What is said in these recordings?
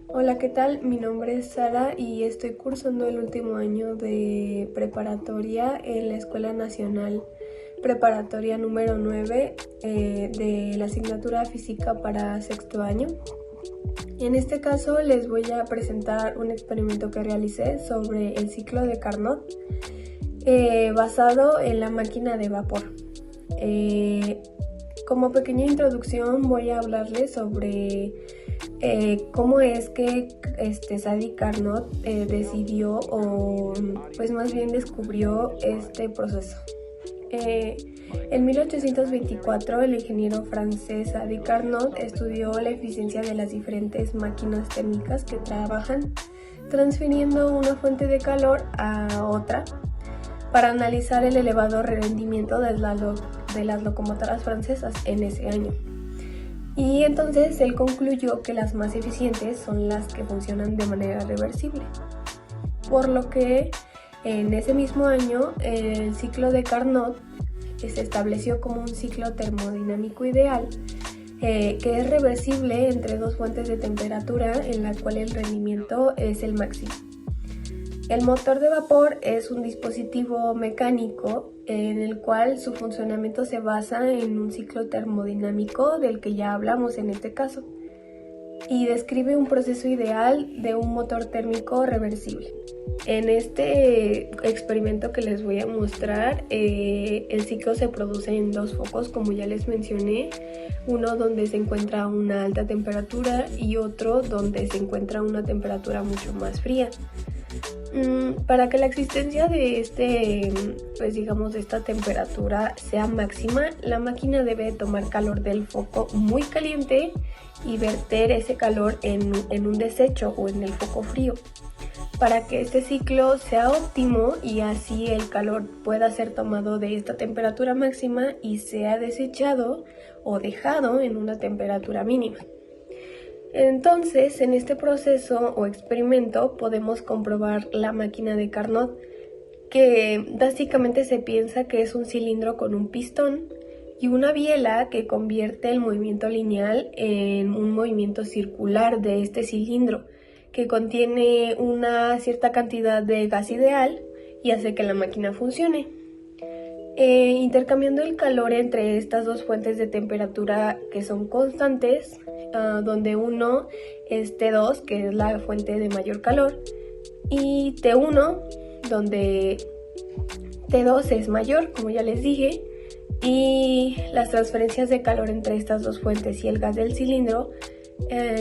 Hola, ¿qué tal? Mi nombre es Sara y estoy cursando el último año de preparatoria en la Escuela Nacional Preparatoria número 9 de la asignatura física para sexto año. En este caso les voy a presentar un experimento que realicé sobre el ciclo de Carnot basado en la máquina de vapor. Como pequeña introducción voy a hablarles sobre cómo es que Sadi Carnot decidió o pues más bien descubrió este proceso. En 1824 el ingeniero francés Sadi Carnot estudió la eficiencia de las diferentes máquinas térmicas que trabajan transfiriendo una fuente de calor a otra para analizar el elevado rendimiento de las locomotoras francesas en ese año. Y entonces él concluyó que las más eficientes son las que funcionan de manera reversible, por lo que en ese mismo año el ciclo de Carnot se estableció como un ciclo termodinámico ideal que es reversible entre dos fuentes de temperatura en la cual el rendimiento es el máximo. El motor de vapor es un dispositivo mecánico en el cual su funcionamiento se basa en un ciclo termodinámico del que ya hablamos en este caso y describe un proceso ideal de un motor térmico reversible. En este experimento que les voy a mostrar, el ciclo se produce en dos focos, como ya les mencioné, uno donde se encuentra una alta temperatura y otro donde se encuentra una temperatura mucho más fría. Para que la existencia de de esta temperatura sea máxima, la máquina debe tomar calor del foco muy caliente y verter ese calor en un desecho o en el foco frío, para que este ciclo sea óptimo y así el calor pueda ser tomado de esta temperatura máxima y sea desechado o dejado en una temperatura mínima. Entonces, en este proceso o experimento podemos comprobar la máquina de Carnot, que básicamente se piensa que es un cilindro con un pistón y una biela que convierte el movimiento lineal en un movimiento circular de este cilindro, que contiene una cierta cantidad de gas ideal y hace que la máquina funcione. Intercambiando el calor entre estas dos fuentes de temperatura que son constantes, donde uno es T2, que es la fuente de mayor calor, y T1, donde T2 es mayor, como ya les dije, y las transferencias de calor entre estas dos fuentes y el gas del cilindro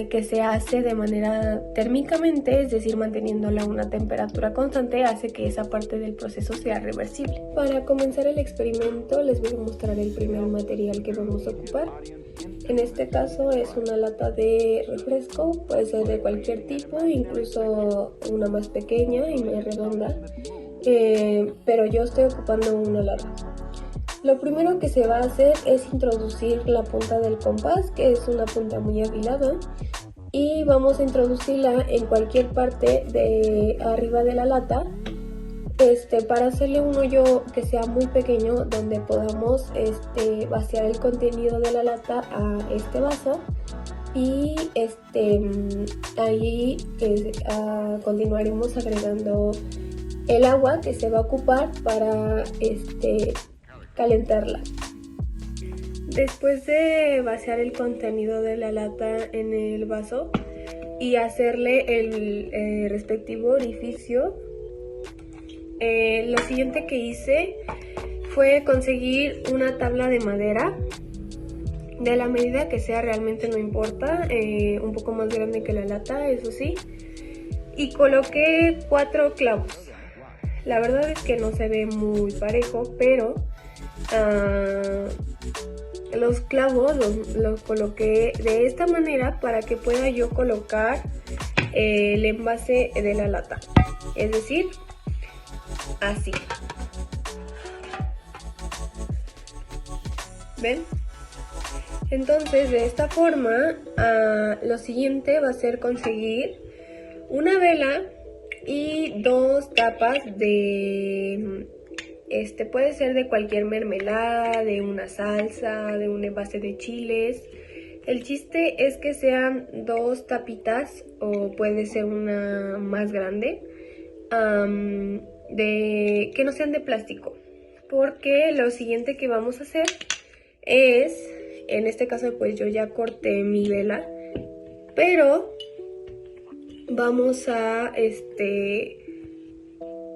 que se hace de manera térmicamente, es decir, manteniéndola a una temperatura constante, hace que esa parte del proceso sea reversible. Para comenzar el experimento les voy a mostrar el primer material que vamos a ocupar. En este caso es una lata de refresco, puede ser de cualquier tipo, incluso una más pequeña y más redonda, pero yo estoy ocupando una lata. Lo primero que se va a hacer es introducir la punta del compás, que es una punta muy afilada, y vamos a introducirla en cualquier parte de arriba de la lata, para hacerle un hoyo que sea muy pequeño donde podamos vaciar el contenido de la lata a este vaso y ahí continuaremos agregando el agua que se va a ocupar para calentarla. Después de vaciar el contenido de la lata en el vaso y hacerle el respectivo orificio, lo siguiente que hice fue conseguir una tabla de madera de la medida que sea, realmente no importa, un poco más grande que la lata, eso sí, y coloqué 4 clavos. La verdad es que no se ve muy parejo, pero los clavos los coloqué de esta manera para que pueda yo colocar el envase de la lata, es decir, así. ¿Ven? Entonces, de esta forma, lo siguiente va a ser conseguir una vela y 2 tapas de puede ser de cualquier mermelada, de una salsa, de un envase de chiles, El chiste es que sean 2 tapitas o puede ser una más grande, que no sean de plástico, porque lo siguiente que vamos a hacer es, en este caso pues yo ya corté mi vela, pero vamos a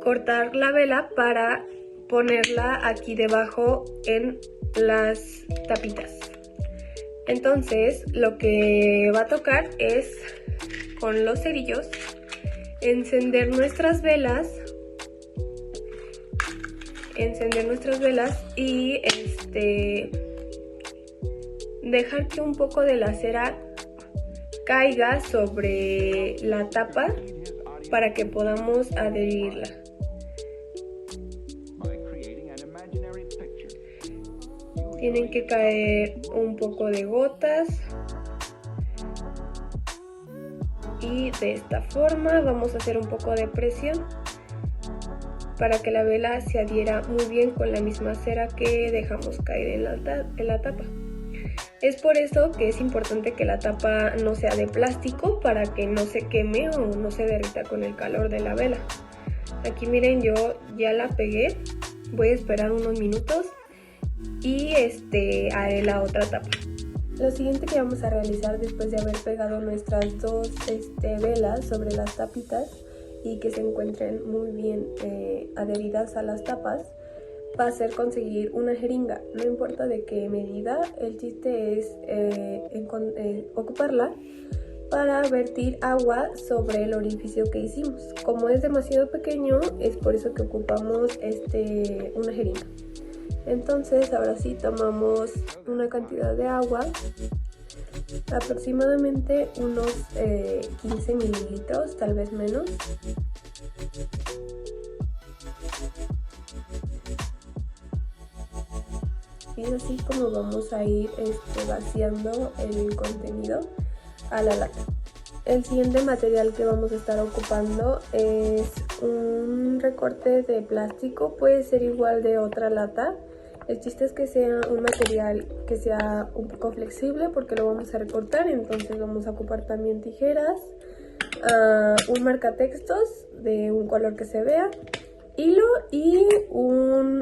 cortar la vela para ponerla aquí debajo en las tapitas. Entonces lo que va a tocar es con los cerillos encender nuestras velas y dejar que un poco de la cera caiga sobre la tapa para que podamos adherirla. Tienen que caer un poco de gotas y de esta forma vamos a hacer un poco de presión para que la vela se adhiera muy bien con la misma cera que dejamos caer en la tapa. Es por eso que es importante que la tapa no sea de plástico para que no se queme o no se derrita con el calor de la vela. Aquí miren, yo ya la pegué, voy a esperar unos minutos y haré la otra tapa. Lo siguiente que vamos a realizar después de haber pegado nuestras 2 velas sobre las tapitas y que se encuentren muy bien adheridas a las tapas, va a ser conseguir una jeringa. No importa de qué medida, el chiste es ocuparla para vertir agua sobre el orificio que hicimos. Como es demasiado pequeño, es por eso que ocupamos una jeringa. Entonces ahora sí tomamos una cantidad de agua, aproximadamente unos 15 mililitros, tal vez menos. Y es así como vamos a ir vaciando el contenido a la lata. El siguiente material que vamos a estar ocupando es un recorte de plástico, puede ser igual de otra lata. El chiste es que sea un material que sea un poco flexible porque lo vamos a recortar, entonces vamos a ocupar también tijeras, un marcatextos de un color que se vea, hilo y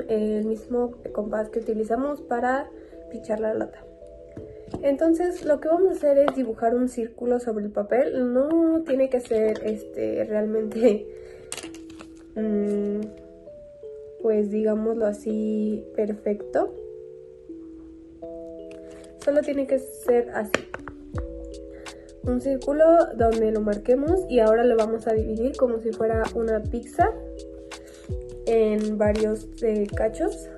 el mismo compás que utilizamos para pichar la lata. Entonces lo que vamos a hacer es dibujar un círculo sobre el papel. No tiene que ser realmente pues digámoslo así, perfecto. Solo tiene que ser así, un círculo donde lo marquemos, y ahora lo vamos a dividir como si fuera una pizza en varios cachos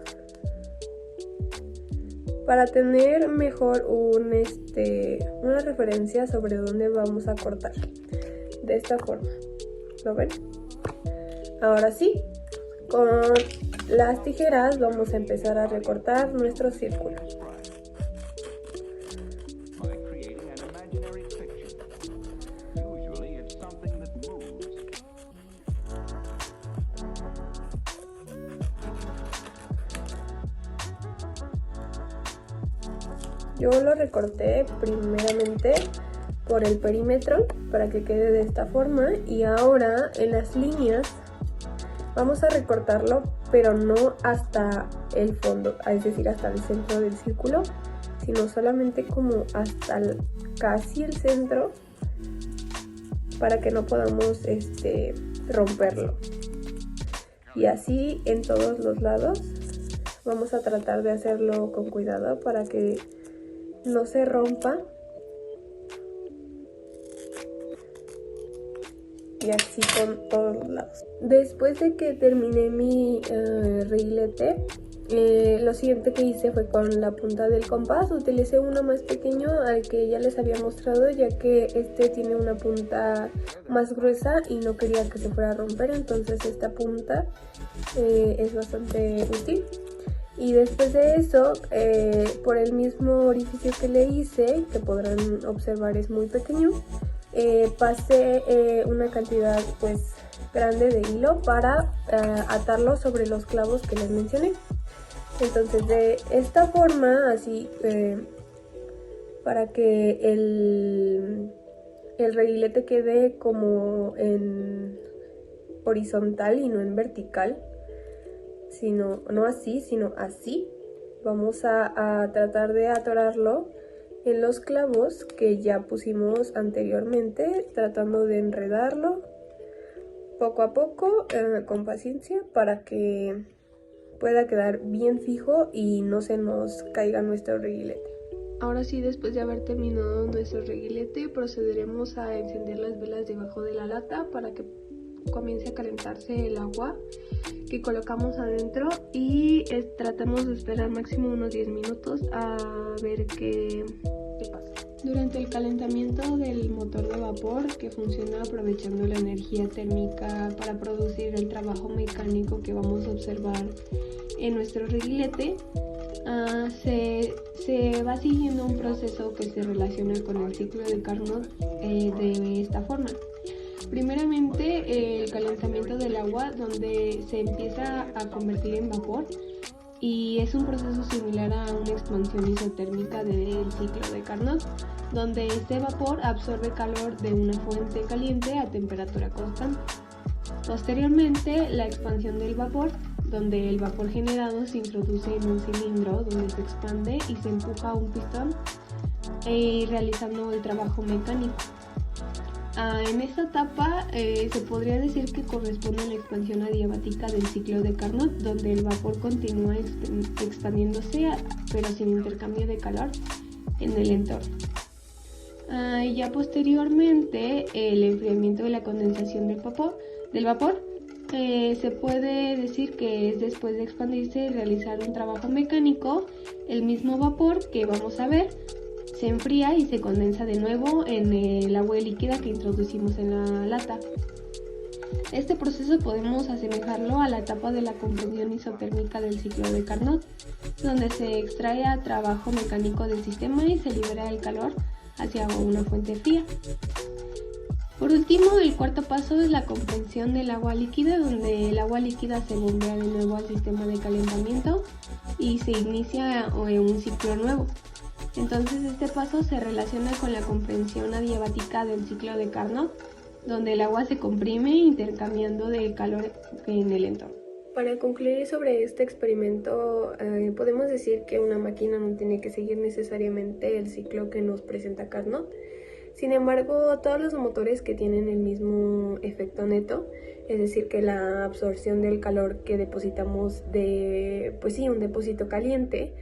para tener mejor una referencia sobre dónde vamos a cortar. De esta forma, ¿lo ven? Ahora sí, con las tijeras vamos a empezar a recortar nuestro círculo. Yo lo recorté primeramente por el perímetro para que quede de esta forma, y ahora en las líneas vamos a recortarlo, pero no hasta el fondo, es decir, hasta el centro del círculo, sino solamente como hasta casi el centro, para que no podamos romperlo. Y así en todos los lados. Vamos a tratar de hacerlo con cuidado para que no se rompa. Y así con todos los lados. Después de que terminé mi reguilete, lo siguiente que hice fue con la punta del compás. Utilicé uno más pequeño al que ya les había mostrado, ya que tiene una punta más gruesa y no quería que se fuera a romper, entonces esta punta es bastante útil. Y después de eso, por el mismo orificio que le hice, que podrán observar es muy pequeño, pasé una cantidad pues grande de hilo para atarlo sobre los clavos que les mencioné. Entonces de esta forma, así para que el reguilete quede como en horizontal y no en vertical, no así, sino así. Vamos a tratar de atorarlo en los clavos que ya pusimos anteriormente, tratando de enredarlo poco a poco, con paciencia, para que pueda quedar bien fijo y no se nos caiga nuestro reguilete. Ahora sí, después de haber terminado nuestro reguilete, procederemos a encender las velas debajo de la lata para que comience a calentarse el agua que colocamos adentro y tratemos de esperar máximo unos 10 minutos a ver qué pasa. Durante el calentamiento del motor de vapor, que funciona aprovechando la energía térmica para producir el trabajo mecánico que vamos a observar en nuestro reguilete, se va siguiendo un proceso que se relaciona con el ciclo de Carnot de esta forma. Primeramente, el calentamiento del agua, donde se empieza a convertir en vapor, y es un proceso similar a una expansión isotérmica del ciclo de Carnot, donde este vapor absorbe calor de una fuente caliente a temperatura constante. Posteriormente, la expansión del vapor, donde el vapor generado se introduce en un cilindro donde se expande y se empuja a un pistón, realizando el trabajo mecánico. En esta etapa se podría decir que corresponde a la expansión adiabática del ciclo de Carnot, donde el vapor continúa expandiéndose pero sin intercambio de calor en el entorno. Ya posteriormente, el enfriamiento de la condensación del vapor se puede decir que es después de expandirse y realizar un trabajo mecánico. El mismo vapor que vamos a ver se enfría y se condensa de nuevo en el agua líquida que introducimos en la lata. Este proceso podemos asemejarlo a la etapa de la compresión isotérmica del ciclo de Carnot, donde se extrae a trabajo mecánico del sistema y se libera el calor hacia una fuente fría. Por último, el cuarto paso es la compresión del agua líquida, donde el agua líquida se bombea de nuevo al sistema de calentamiento y se inicia un ciclo nuevo. Entonces, este paso se relaciona con la compresión adiabática del ciclo de Carnot, donde el agua se comprime intercambiando de calor en el entorno. Para concluir sobre este experimento, podemos decir que una máquina no tiene que seguir necesariamente el ciclo que nos presenta Carnot. Sin embargo, todos los motores que tienen el mismo efecto neto, es decir, que la absorción del calor que depositamos un depósito caliente,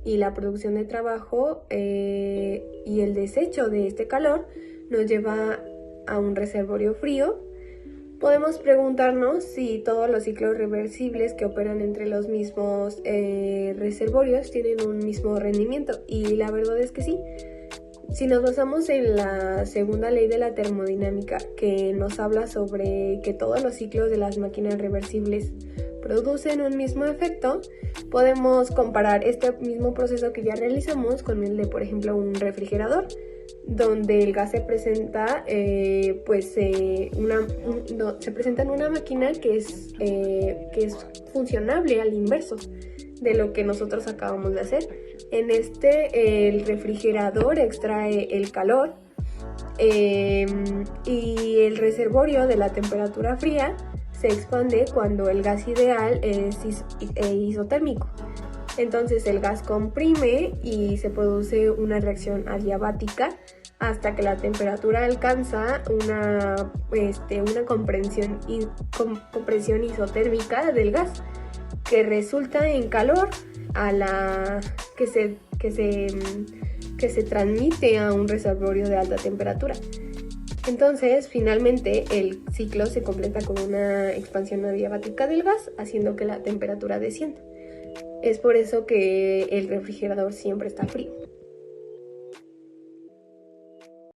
y la producción de trabajo y el desecho de este calor nos lleva a un reservorio frío, podemos preguntarnos si todos los ciclos reversibles que operan entre los mismos reservorios tienen un mismo rendimiento, y la verdad es que sí. Si nos basamos en la segunda ley de la termodinámica, que nos habla sobre que todos los ciclos de las máquinas reversibles producen un mismo efecto, podemos comparar este mismo proceso que ya realizamos con el de, por ejemplo, un refrigerador, donde el gas se presenta se presenta en una máquina que es funcionable al inverso de lo que nosotros acabamos de hacer. En el refrigerador extrae el calor y el reservorio de la temperatura fría se expande cuando el gas ideal es isotérmico. Entonces el gas comprime y se produce una reacción adiabática hasta que la temperatura alcanza una compresión isotérmica del gas, que resulta en calor que se transmite a un reservorio de alta temperatura. Entonces, finalmente, el ciclo se completa con una expansión adiabática del gas, haciendo que la temperatura descienda. Es por eso que el refrigerador siempre está frío.